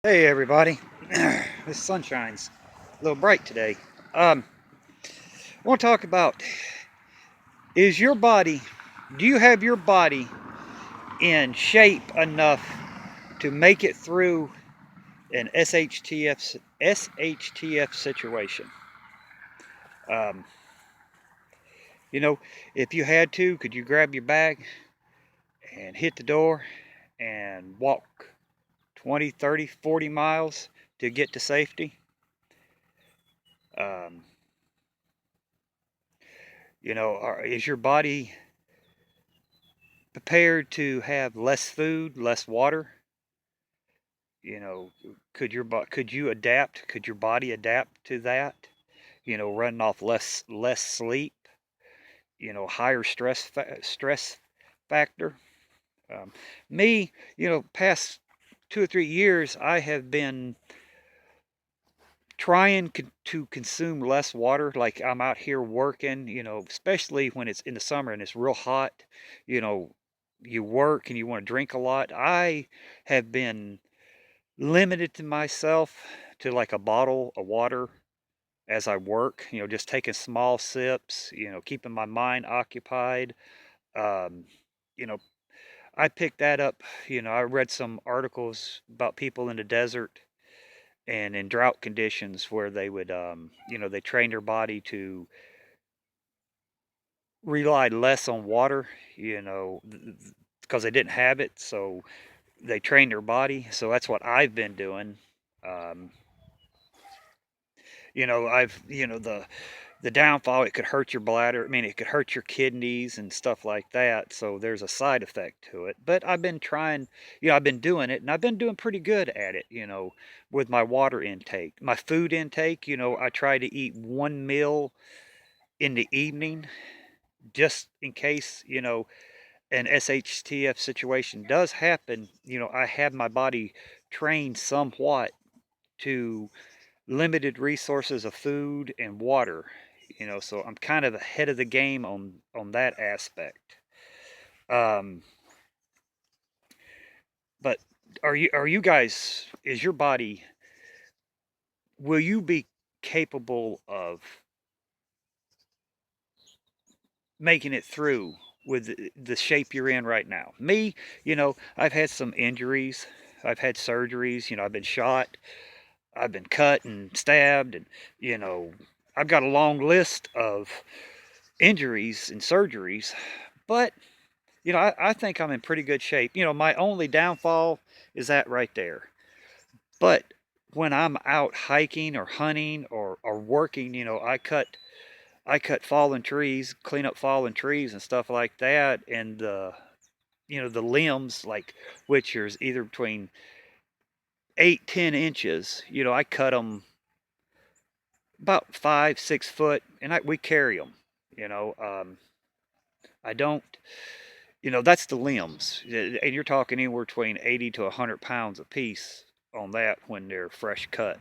Hey everybody, this sunshine's a little bright today. I want to talk about, is your body, do you have your body in shape enough to make it through an SHTF situation? Um, you know, if you had to, could you grab your bag and hit the door and walk 20, 30, 40 miles to get to safety? Um, is your body prepared to have less food, less water? You know, could you adapt? Could your body adapt to that? Running off less sleep. Higher stress factor. Um, Me, past 2 or 3 years, I have been trying to consume less water. Like I'm out here working, especially when it's in the summer and it's real hot. You know, you work and you want to drink a lot. I have been limited to myself to like a bottle of water as I work, just taking small sips, keeping my mind occupied. Um, you know, I picked that up, I read some articles about people in the desert and in drought conditions where they would, they train their body to rely less on water, because they didn't have it. So they trained their body. So that's what I've been doing. Um, the downfall, it could hurt your bladder. I mean, it could hurt your kidneys and stuff like that. So there's a side effect to it. But I've been trying, I've been doing it and I've been doing pretty good at it, with my water intake. My food intake, I try to eat one meal in the evening just in case, an SHTF situation does happen. I have my body trained somewhat to limited resources of food and water, so I'm kind of ahead of the game on that aspect. um but are you guys, is your body, will you be capable of making it through with the shape you're in right now? Me, I've had some injuries, I've had surgeries, I've been shot, I've been cut and stabbed, and you know I've got a long list of injuries and surgeries. But I think I'm in pretty good shape. My only downfall is that right there. But when I'm out hiking or hunting or working, I cut fallen trees, clean up fallen trees and stuff like that, and the limbs, like, which is either between 8-10 inches. I cut them about 5-6 foot, and we carry them. You know, I don't. That's the limbs, and you're talking anywhere between 80 to 100 pounds a piece on that when they're fresh cut.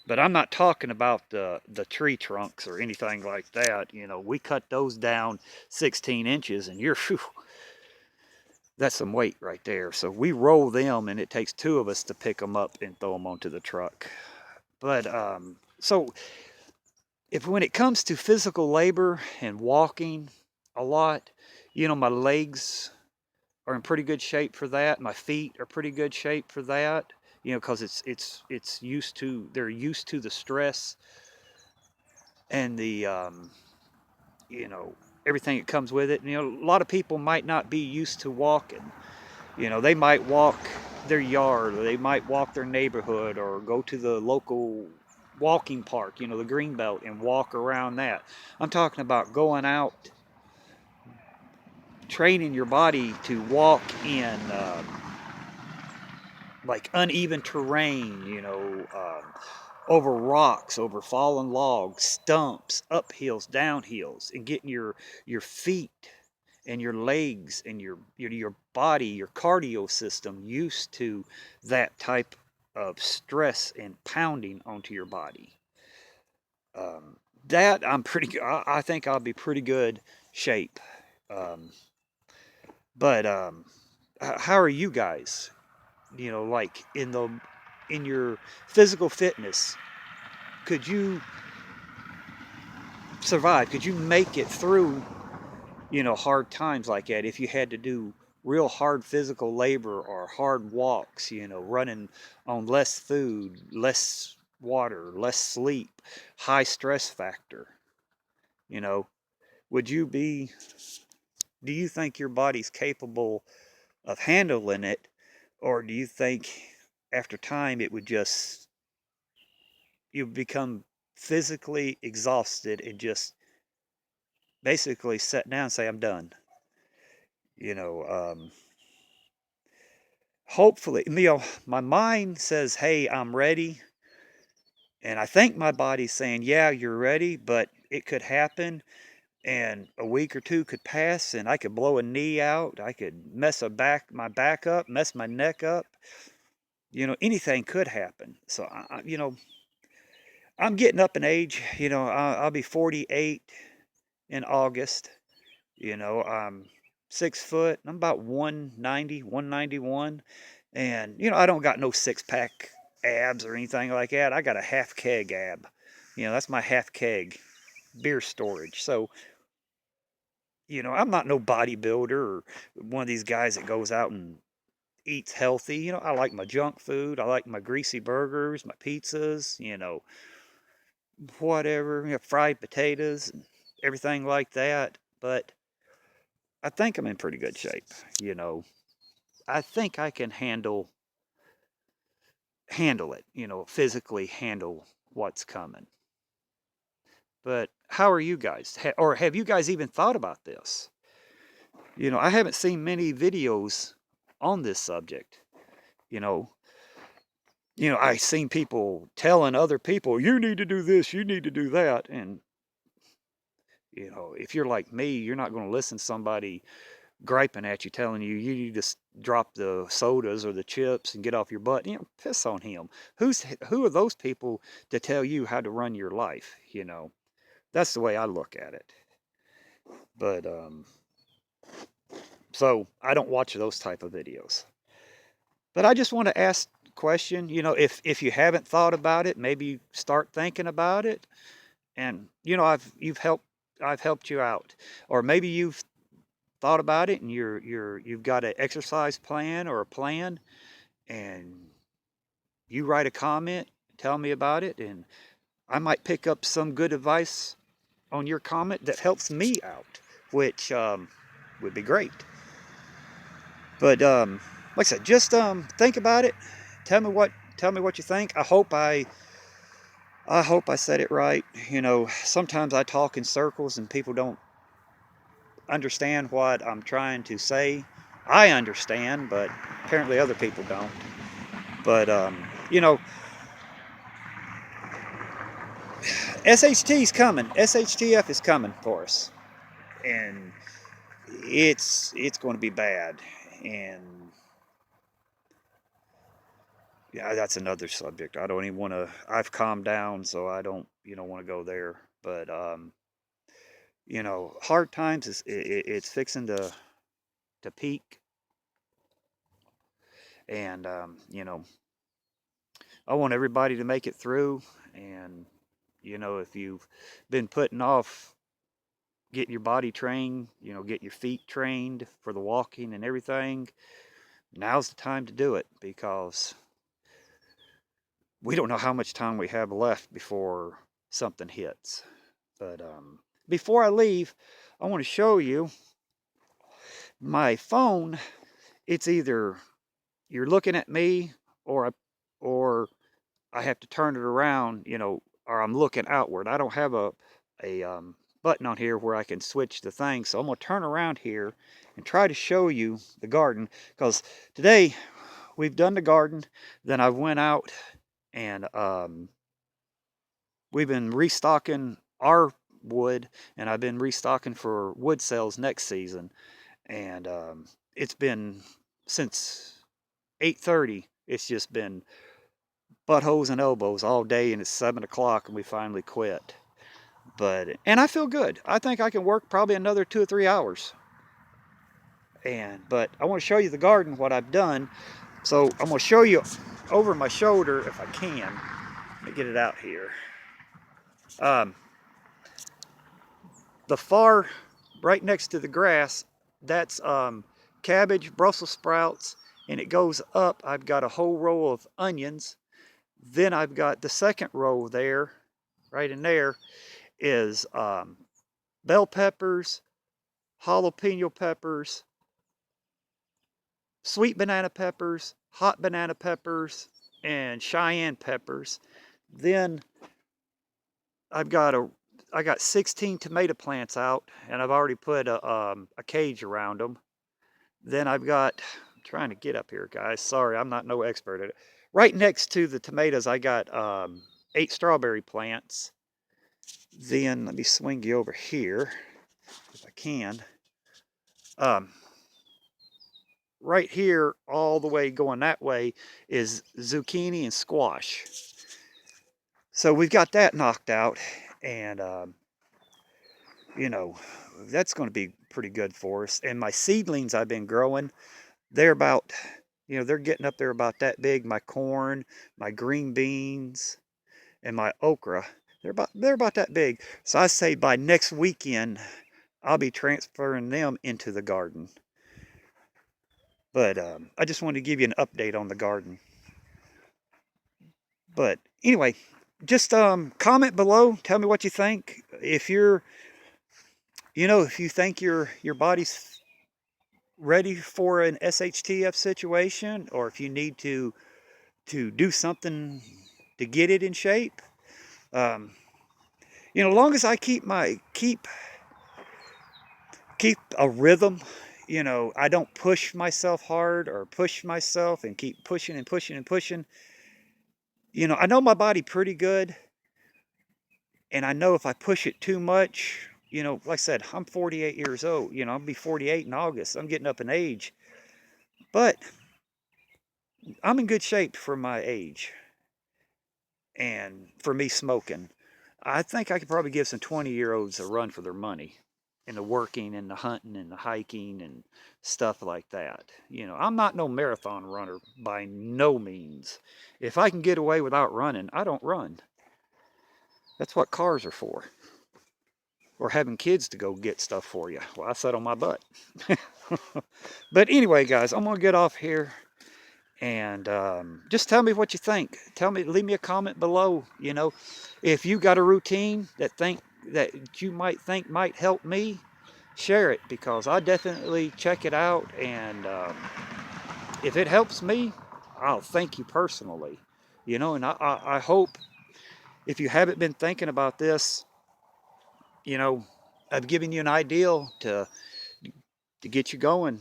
But I'm not talking about the tree trunks or anything like that. We cut those down 16 inches, and whew, that's some weight right there. So we roll them, and it takes two of us to pick them up and throw them onto the truck. But so if when it comes to physical labor and walking a lot, my legs are in pretty good shape for that. My feet are pretty good shape for that. Because it's used to, they're used to the stress and the you know everything that comes with it. A lot of people might not be used to walking. They might walk their yard, or they might walk their neighborhood, or go to the local walking park, the green belt, and walk around that. I'm talking about going out, training your body to walk in like uneven terrain, over rocks, over fallen logs, stumps, up hills, down hills, and getting your feet and your legs and your body, your cardio system used to that type of stress and pounding onto your body. Um, that I'm pretty. I think I'll be pretty good shape. Um, but how are you guys? Like in the in your physical fitness, could you survive? Could you make it through, hard times like that if you had to do real hard physical labor or hard walks, running on less food, less water, less sleep, high stress factor, you know, would you be, do you think your body's capable of handling it, or do you think after time it would just, you become physically exhausted and just basically sit down and say, I'm done? You know, hopefully, my mind says, hey, I'm ready. And I think my body's saying, yeah, you're ready, but it could happen. And a week or two could pass and I could blow a knee out. I could mess my back up, mess my neck up. Anything could happen. So, I'm getting up in age. I'll be 48 in August. I'm 6 foot. I'm about 190, 191. And, I don't got no six pack abs or anything like that. I got a half keg ab. That's my half keg beer storage. So, I'm not no bodybuilder or one of these guys that goes out and eats healthy. I like my junk food. I like my greasy burgers, my pizzas, whatever, fried potatoes and everything like that. But I think I'm in pretty good shape. You know, I think I can handle it, physically handle what's coming. But how are you guys? Or have you guys even thought about this? I haven't seen many videos on this subject. You know, I've seen people telling other people, you need to do this, you need to do that. And, if you're like me, you're not going to listen to somebody griping at you, telling you you need to drop the sodas or the chips and get off your butt. Piss on him. Who are those people to tell you how to run your life? That's the way I look at it. But so I don't watch those type of videos. But I just want to ask a question. If you haven't thought about it, maybe start thinking about it. And I've helped you out, or maybe you've thought about it and you've got an exercise plan or a plan, and you write a comment, tell me about it, and I might pick up some good advice on your comment that helps me out, which would be great. But like I said, just think about it. Tell me what you think. I hope I said it right. Sometimes I talk in circles and people don't understand what I'm trying to say. I understand, but apparently other people don't. But SHT is coming. SHTF is coming for us, and it's going to be bad. And yeah, that's another subject. I don't even want to. I've calmed down, so I don't want to go there. But hard times it's fixing to peak, and I want everybody to make it through. And if you've been putting off getting your body trained, get your feet trained for the walking and everything, now's the time to do it, because we don't know how much time we have left before something hits. But before I leave, I want to show you my phone. It's either you're looking at me, or I have to turn it around, or I'm looking outward. I don't have a button on here where I can switch the thing. So I'm going to turn around here and try to show you the garden, because today we've done the garden. Then I went out and we've been restocking our wood, and I've been restocking for wood sales next season. And it's been since 8:30. It's just been buttholes and elbows all day, and it's 7 o'clock and we finally quit. And I feel good. I think I can work probably another 2 or 3 hours. But I want to show you the garden, what I've done. So I'm going to show you over my shoulder if I can. Let me get it out here. The far right next to the grass, that's cabbage, Brussels sprouts, and it goes up. I've got a whole row of onions. Then I've got the second row there, right in there, is bell peppers, jalapeno peppers, sweet banana peppers, hot banana peppers, and Cheyenne peppers. Then I got 16 tomato plants out, and I've already put a cage around them. Then I'm trying to get up here, guys. Sorry, I'm not no expert at it. Right next to the tomatoes, I got 8 strawberry plants. Then let me swing you over here if I can. Right here, all the way going that way, is zucchini and squash. So we've got that knocked out, and you know, that's going to be pretty good for us. And my seedlings I've been growing, they're about, they're getting up there about that big. My corn, my green beans, and my okra, they're about that big. So I say by next weekend, I'll be transferring them into the garden. But I just wanted to give you an update on the garden. But anyway, just comment below. Tell me what you think. If if you think your body's ready for an SHTF situation, or if you need to do something to get it in shape. As long as I keep a rhythm, I don't push myself hard or push myself and keep pushing and pushing and pushing. I know my body pretty good, and I know if I push it too much, like I said, I'm 48 years old. I'll be 48 in August. I'm getting up in age, but I'm in good shape for my age. And for me smoking, I think I could probably give some 20-year-olds a run for their money in the working and the hunting and the hiking and stuff like that. I'm not no marathon runner by no means. If I can get away without running, I don't run. That's what cars are for. Or having kids to go get stuff for you. Well, I sat on my butt. But anyway, guys, I'm going to get off here. And just tell me what you think. Leave me a comment below. If you got a routine that you might think might help me, share it, because I definitely check it out. And if it helps me, I'll thank you personally. And I hope, if you haven't been thinking about this, I've given you an idea to get you going.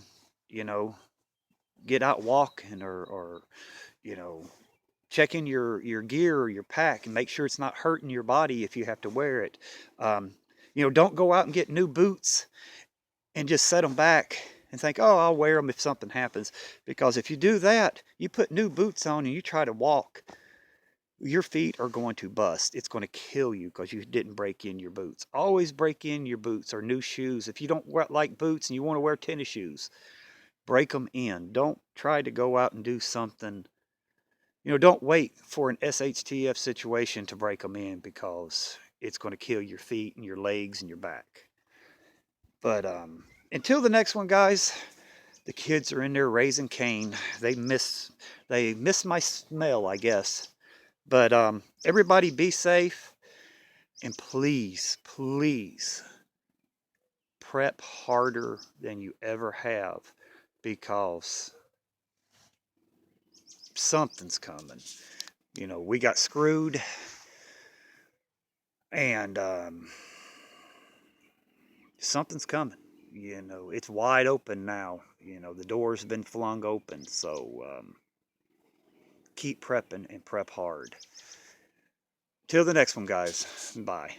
Get out walking, or checking your gear or your pack and make sure it's not hurting your body if you have to wear it. Don't go out and get new boots and just set them back and think, oh, I'll wear them if something happens. Because if you do that, you put new boots on and you try to walk, your feet are going to bust. It's going to kill you because you didn't break in your boots. Always break in your boots or new shoes. If you don't like boots and you want to wear tennis shoes, break them in. Don't try to go out and do something. Don't wait for an SHTF situation to break them in, because it's going to kill your feet and your legs and your back. But until the next one, guys, the kids are in there raising Cain. They miss my smell, I guess. But everybody be safe, and please, please prep harder than you ever have, because something's coming. We got screwed, and something's coming. It's wide open now. The door's been flung open. So keep prepping and prep hard. Till the next one, guys. Bye.